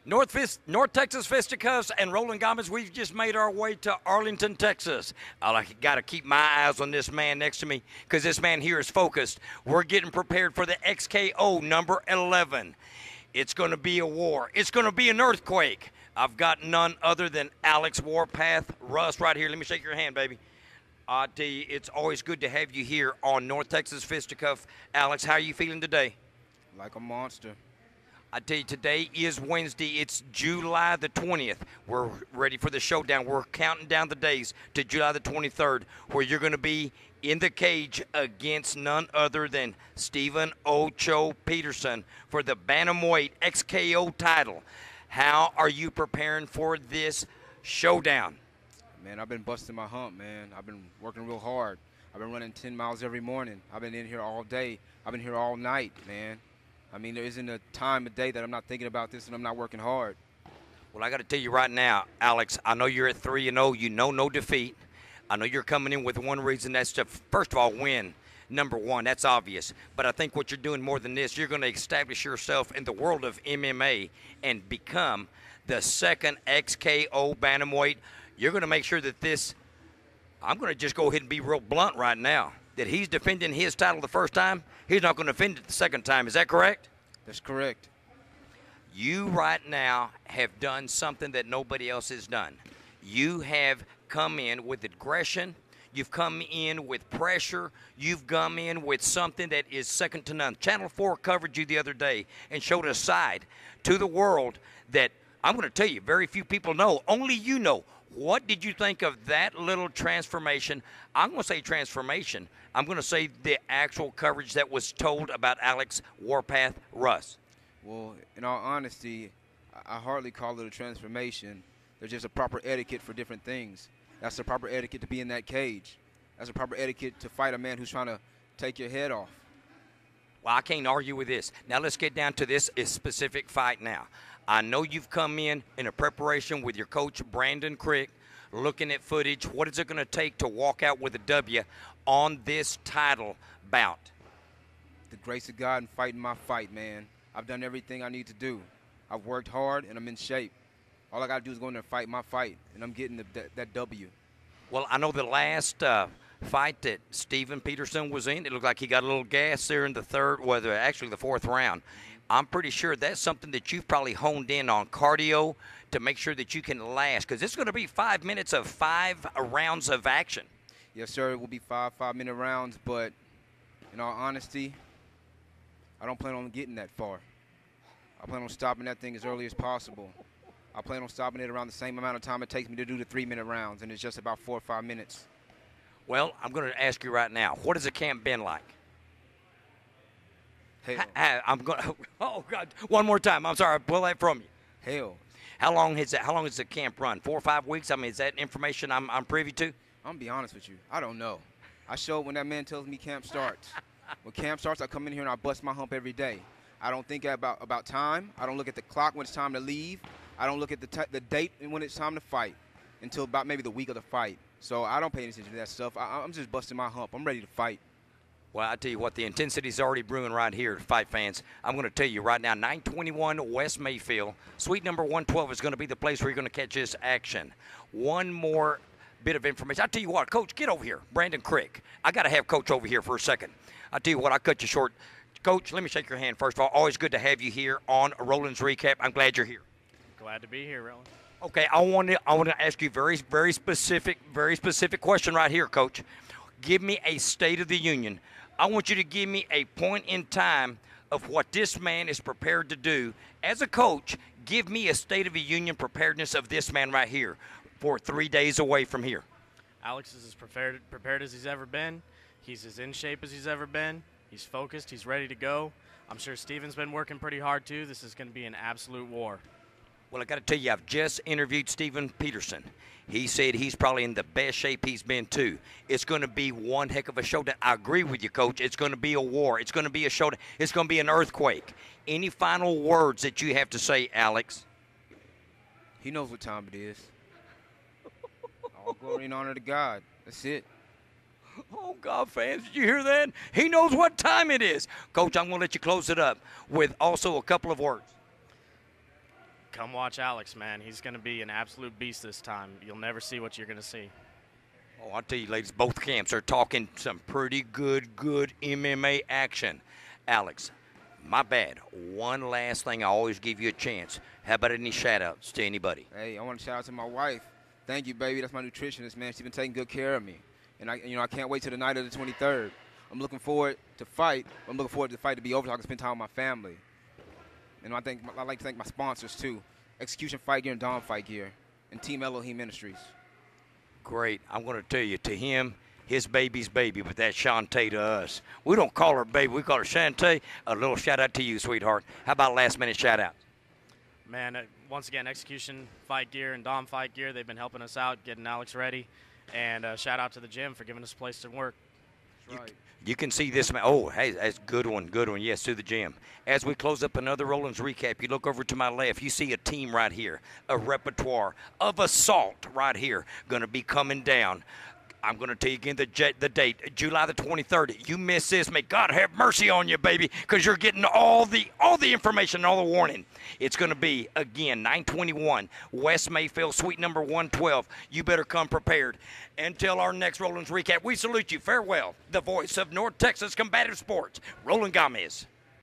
North Texas Fisticuffs and Roland Gomez, we've just made our way to Arlington, Texas. I got to keep my eyes on this man next to me because this man here is focused. We're getting prepared for the XKO number 11. It's going to be a war. It's going to be an earthquake. I've got none other than Alex Warpath Russ right here. Let me shake your hand, baby. I tell you, it's always good to have you here on North Texas Fisticuff. Alex, how are you feeling today? Like a monster. I tell you, today is Wednesday. It's July the 20th. We're ready for the showdown. We're counting down the days to July the 23rd, where you're going to be in the cage against none other than Stephen Ocho Peterson for the Bantamweight XKO title. How are you preparing for this showdown? Man, I've been busting my hump, man. I've been working real hard. I've been running 10 miles every morning. I've been in here all day. I've been here all night, man. I mean, there isn't a time of day that I'm not thinking about this and I'm not working hard. Well, I got to tell you right now, Alex, I know you're at 3-0. You know no defeat. I know you're coming in with one reason. That's to, first of all, win. Number one, that's obvious. But I think what you're doing more than this, you're going to establish yourself in the world of MMA and become the second XKO Bantamweight. You're going to make sure that this, I'm going to just go ahead and be real blunt right now, that he's defending his title the first time. He's not going to defend it the second time. Is that correct? That's correct. You right now have done something that nobody else has done. You have come in with aggression. You've come in with pressure. You've come in with something that is second to none. Channel 4 covered you the other day and showed a side to the world that I'm going to tell you, very few people know. Only you know. What did you think of that little transformation? I'm going to say transformation. I'm going to say the actual coverage that was told about Alex Warpath Russ. Well, in all honesty, I hardly call it a transformation. There's just a proper etiquette for different things. That's the proper etiquette to be in that cage. That's a proper etiquette to fight a man who's trying to take your head off. Well, I can't argue with this. Now let's get down to this specific fight now. I know you've come in a preparation with your coach, Brandon Crick, looking at footage. What is it going to take to walk out with a W on this title bout? The grace of God and fighting my fight, man. I've done everything I need to do. I've worked hard, and I'm in shape. All I got to do is go in there and fight my fight, and I'm getting that W. Well, I know the last fight that Stephen Peterson was in, it looked like he got a little gas there in the the fourth round. I'm pretty sure that's something that you've probably honed in on, cardio, to make sure that you can last, because it's going to be 5 minutes of 5 rounds of action. Yes, sir, it will be 5-minute rounds, but in all honesty, I don't plan on getting that far. I plan on stopping that thing as early as possible. I plan on stopping it around the same amount of time it takes me to do the 3-minute rounds, and it's just about 4 or 5 minutes. Well, I'm going to ask you right now, what has the camp been like? Hell. Oh, God, one more time. I'm sorry, I pull that from you. Hell. How long has the camp run? 4 or 5 weeks? I mean, is that information I'm privy to? I'm going to be honest with you. I don't know. I show up when that man tells me camp starts. When camp starts, I come in here and I bust my hump every day. I don't think about time. I don't look at the clock when it's time to leave. I don't look at the date when it's time to fight until about maybe the week of the fight. So I don't pay any attention to that stuff. I'm just busting my hump. I'm ready to fight. Well, I tell you what, the intensity is already brewing right here, fight fans. I'm going to tell you right now, 921 West Mayfield, suite number 112 is going to be the place where you're going to catch this action. One more bit of information. I tell you what, Coach, get over here. Brandon Crick. I got to have Coach over here for a second. I tell you what, I cut you short. Coach, let me shake your hand first of all. Always good to have you here on Roland's Recap. I'm glad you're here. Glad to be here, Roland. Okay, I want to ask you a very specific question right here, Coach. Give me a State of the Union. I want you to give me a point in time of what this man is prepared to do. As a coach, give me a State of the Union preparedness of this man right here for 3 days away from here. Alex is as prepared as he's ever been. He's as in shape as he's ever been. He's focused. He's ready to go. I'm sure Steven's been working pretty hard, too. This is going to be an absolute war. Well, I got to tell you, I've just interviewed Stephen Peterson. He said he's probably in the best shape he's been, too. It's going to be one heck of a showdown. I agree with you, Coach. It's going to be a war. It's going to be a showdown. It's going to be an earthquake. Any final words that you have to say, Alex? He knows what time it is. All glory and honor to God. That's it. Oh, God, fans, did you hear that? He knows what time it is. Coach, I'm going to let you close it up with also a couple of words. come watch Alex, man. He's going to be an absolute beast this time. You'll never see what you're going to see. Oh, I'll tell you, ladies, both camps are talking some pretty good MMA action. Alex, my bad. One last thing, I always give you a chance. How about any shout-outs to anybody? Hey, I want to shout out to my wife. Thank you, baby. That's my nutritionist, man. She's been taking good care of me. And I can't wait till the night of the 23rd. I'm looking forward to fight. I'm looking forward to the fight to be over so I can spend time with my family. And I'd like to thank my sponsors, too. Execution Fight Gear and Dawn Fight Gear. And Team Elohim Ministries. Great. I'm going to tell you, to him, his baby's baby, but that's Shantae to us. We don't call her baby. We call her Shantae. A little shout-out to you, sweetheart. How about last-minute shout-out? Man, once again, Execution Fight Gear and Dom Fight Gear, they've been helping us out, getting Alex ready. And shout out to the gym for giving us a place to work. You can see this man. Oh, hey, that's good one. Yes, to the gym. As we close up another Roland's recap, you look over to my left, you see a team right here, a repertoire of assault right here, going to be coming down. I'm going to tell you again the date, July the 23rd. You miss this, may God have mercy on you, baby, because you're getting all the information and all the warning. It's going to be, again, 921 West Mayfield, suite number 112. You better come prepared. Until our next Roland's recap, we salute you. Farewell. The voice of North Texas Combative Sports, Roland Gomez.